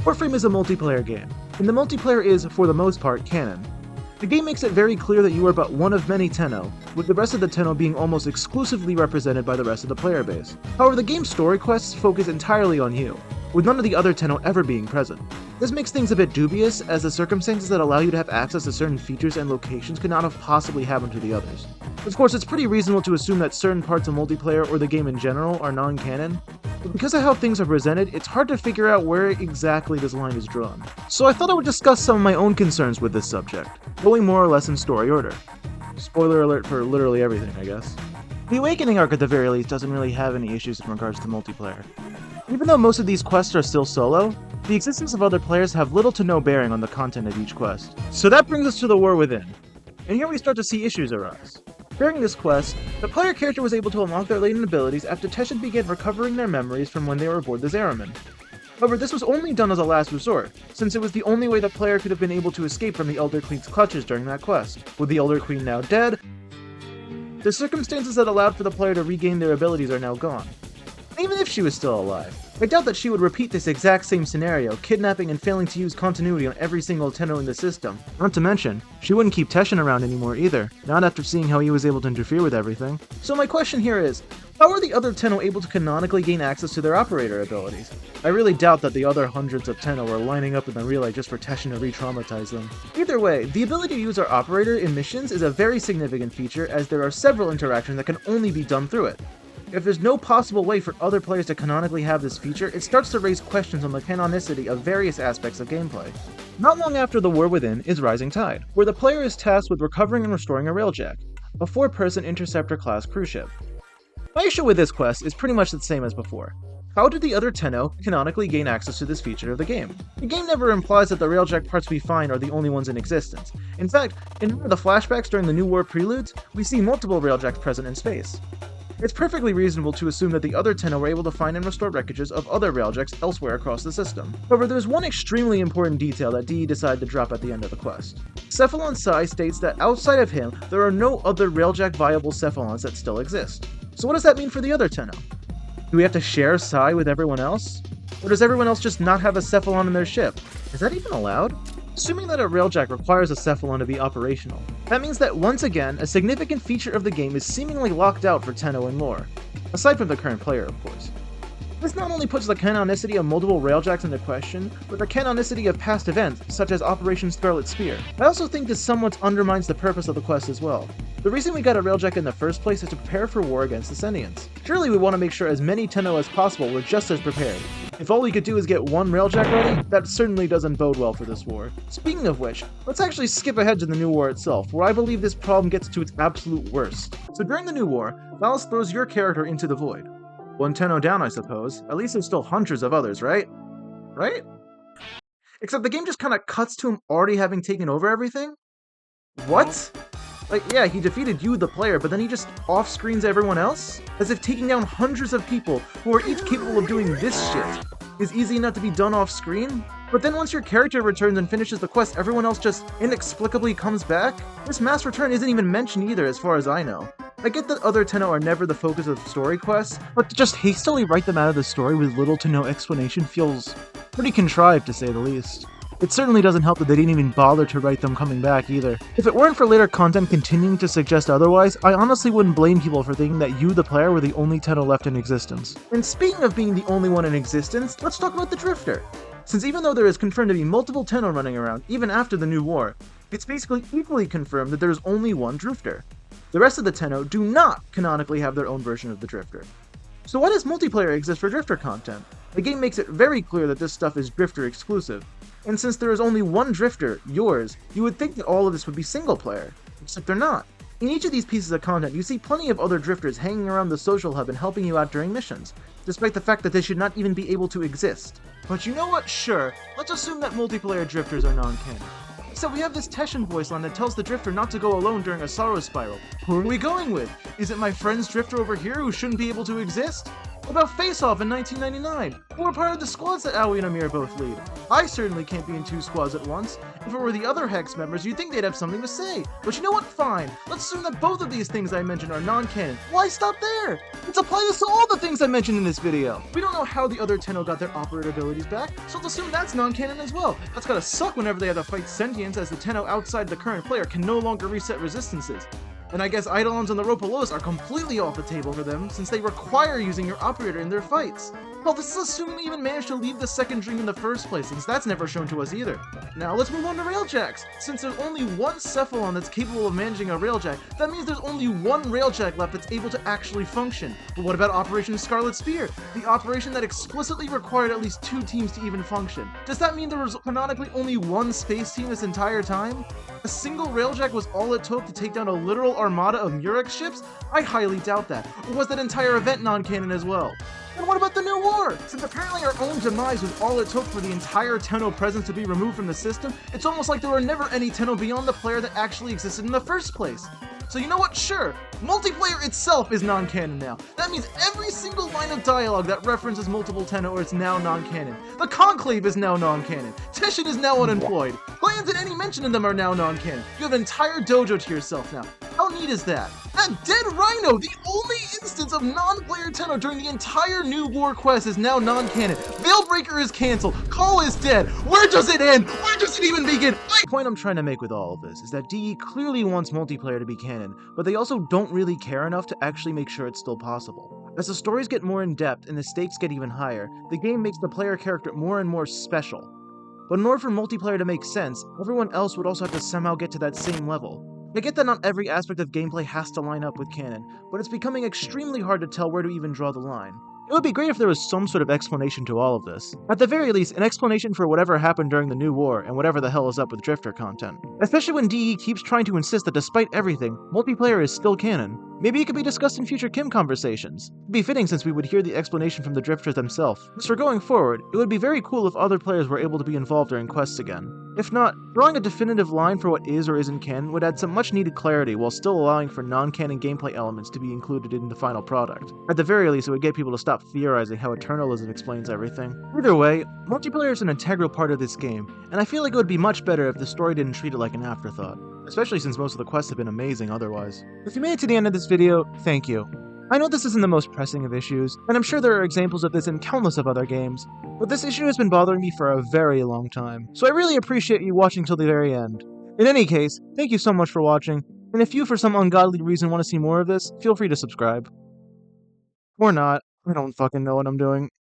Warframe is a multiplayer game, and the multiplayer is, for the most part, canon. The game makes it very clear that you are but one of many Tenno, with the rest of the Tenno being almost exclusively represented by the rest of the player base. However, the game's story quests focus entirely on you, with none of the other Tenno ever being present. This makes things a bit dubious, as the circumstances that allow you to have access to certain features and locations could not have possibly happened to the others. Of course, it's pretty reasonable to assume that certain parts of multiplayer or the game in general are non-canon, but because of how things are presented, it's hard to figure out where exactly this line is drawn. So I thought I would discuss some of my own concerns with this subject, going more or less in story order. Spoiler alert for literally everything, I guess. The Awakening arc at the very least doesn't really have any issues in regards to multiplayer. Even though most of these quests are still solo, the existence of other players have little to no bearing on the content of each quest. So that brings us to the War Within, and here we start to see issues arise. During this quest, the player character was able to unlock their latent abilities after Teshin began recovering their memories from when they were aboard the Zeraman. However, this was only done as a last resort, since it was the only way the player could have been able to escape from the Elder Queen's clutches during that quest. With the Elder Queen now dead, the circumstances that allowed for the player to regain their abilities are now gone. Even if she was still alive, I doubt that she would repeat this exact same scenario, kidnapping and failing to use continuity on every single Tenno in the system. Not to mention, she wouldn't keep Teshin around anymore either, not after seeing how he was able to interfere with everything. So my question here is, how are the other Tenno able to canonically gain access to their operator abilities? I really doubt that the other hundreds of Tenno are lining up in the relay just for Teshin to re-traumatize them. Either way, the ability to use our operator in missions is a very significant feature, as there are several interactions that can only be done through it. If there's no possible way for other players to canonically have this feature, it starts to raise questions on the canonicity of various aspects of gameplay. Not long after the War Within is Rising Tide, where the player is tasked with recovering and restoring a Railjack, a 4-person interceptor-class cruise ship. My issue with this quest is pretty much the same as before. How did the other Tenno canonically gain access to this feature of the game? The game never implies that the Railjack parts we find are the only ones in existence. In fact, in one of the flashbacks during the New War preludes, we see multiple Railjacks present in space. It's perfectly reasonable to assume that the other Tenno were able to find and restore wreckages of other Railjacks elsewhere across the system. However, there's one extremely important detail that DE decided to drop at the end of the quest. Cephalon Sai states that outside of him, there are no other Railjack viable Cephalons that still exist. So what does that mean for the other Tenno? Do we have to share Sai with everyone else? Or does everyone else just not have a Cephalon in their ship? Is that even allowed? Assuming that a Railjack requires a Cephalon to be operational, that means that once again, a significant feature of the game is seemingly locked out for Tenno and lore, aside from the current player, of course. This not only puts the canonicity of multiple Railjacks into question, but the canonicity of past events, such as Operation Scarlet Spear. I also think this somewhat undermines the purpose of the quest as well. The reason we got a Railjack in the first place is to prepare for war against the Sentients. Surely we want to make sure as many Tenno as possible were just as prepared. If all we could do is get one Railjack ready, that certainly doesn't bode well for this war. Speaking of which, let's actually skip ahead to the New War itself, where I believe this problem gets to its absolute worst. So during the New War, Valis throws your character into the void. One Tenno down, I suppose. At least there's still hundreds of others, right? Right? Except the game just kinda cuts to him already having taken over everything? What? Like, yeah, he defeated you, the player, but then he just off-screens everyone else? As if taking down hundreds of people who are each capable of doing this shit is easy enough to be done off-screen? But then once your character returns and finishes the quest, everyone else just inexplicably comes back? This mass return isn't even mentioned either, as far as I know. I get that other Tenno are never the focus of story quests, but to just hastily write them out of the story with little to no explanation feels pretty contrived, to say the least. It certainly doesn't help that they didn't even bother to write them coming back either. If it weren't for later content continuing to suggest otherwise, I honestly wouldn't blame people for thinking that you, the player, were the only Tenno left in existence. And speaking of being the only one in existence, let's talk about the Drifter. Since even though there is confirmed to be multiple Tenno running around, even after the New War, it's basically equally confirmed that there is only one Drifter. The rest of the Tenno do not canonically have their own version of the Drifter. So why does multiplayer exist for Drifter content? The game makes it very clear that this stuff is Drifter exclusive. And since there is only one Drifter, yours, you would think that all of this would be single player. Except they're not. In each of these pieces of content, you see plenty of other Drifters hanging around the social hub and helping you out during missions, despite the fact that they should not even be able to exist. But you know what? Sure, let's assume that multiplayer Drifters are non-canon. So we have this Teshin voice line that tells the Drifter not to go alone during a sorrow spiral. Who are we going with? Is it my friend's Drifter over here who shouldn't be able to exist? What about Face Off in 1999? Who were part of the squads that Aoi and Amir both lead? I certainly can't be in 2 squads at once. If it were the other Hex members, you'd think they'd have something to say. But you know what? Fine. Let's assume that both of these things I mentioned are non-canon. Why stop there? Let's apply this to all the things I mentioned in this video. We don't know how the other Tenno got their operator abilities back, so let's assume that's non-canon as well. That's gotta suck whenever they have to fight sentients, as the Tenno outside the current player can no longer reset resistances. And I guess Eidolons and the Ropolos are completely off the table for them, since they require using your operator in their fights. Well, this is assuming they even managed to leave the second dream in the first place, since that's never shown to us either. Now let's move on to Railjacks. Since there's only one Cephalon that's capable of managing a Railjack, that means there's only one Railjack left that's able to actually function. But what about Operation Scarlet Spear, the operation that explicitly required at least 2 teams to even function? Does that mean there was canonically only one space team this entire time? A single Railjack was all it took to take down a literal armada of Murex ships? I highly doubt that. Or was that entire event non-canon as well? And what about the new war? Since apparently our own demise was all it took for the entire Tenno presence to be removed from the system, it's almost like there were never any Tenno beyond the player that actually existed in the first place. So you know what? Sure, multiplayer itself is non-canon now. That means every single line of dialogue that references multiple Tenno is now non-canon. The Conclave is now non-canon. Teshin is now unemployed. Clans and any mention of them are now non-canon. You have an entire dojo to yourself now. How neat is that? That dead Rhino, the only instance of non-player Tenno during the entire new war quest, is now non-canon. Veilbreaker is cancelled. Call is dead. Where does it end? Where does it even begin? The point I'm trying to make with all of this is that DE clearly wants multiplayer to be canon, but they also don't really care enough to actually make sure it's still possible. As the stories get more in-depth and the stakes get even higher, the game makes the player character more and more special. But in order for multiplayer to make sense, everyone else would also have to somehow get to that same level. I get that not every aspect of gameplay has to line up with canon, but it's becoming extremely hard to tell where to even draw the line. It would be great if there was some sort of explanation to all of this. At the very least, an explanation for whatever happened during the new war and whatever the hell is up with Drifter content. Especially when DE keeps trying to insist that despite everything, multiplayer is still canon. Maybe it could be discussed in future Kim conversations. It'd be fitting since we would hear the explanation from the Drifters themselves. As for going forward, it would be very cool if other players were able to be involved during quests again. If not, drawing a definitive line for what is or isn't canon would add some much needed clarity while still allowing for non-canon gameplay elements to be included in the final product. At the very least, it would get people to stop theorizing how eternalism explains everything. Either way, multiplayer is an integral part of this game, and I feel like it would be much better if the story didn't treat it like an afterthought. Especially since most of the quests have been amazing otherwise. If you made it to the end of this video, thank you. I know this isn't the most pressing of issues, and I'm sure there are examples of this in countless of other games, but this issue has been bothering me for a very long time, so I really appreciate you watching till the very end. In any case, thank you so much for watching, and if you for some ungodly reason want to see more of this, feel free to subscribe. Or not, I don't fucking know what I'm doing.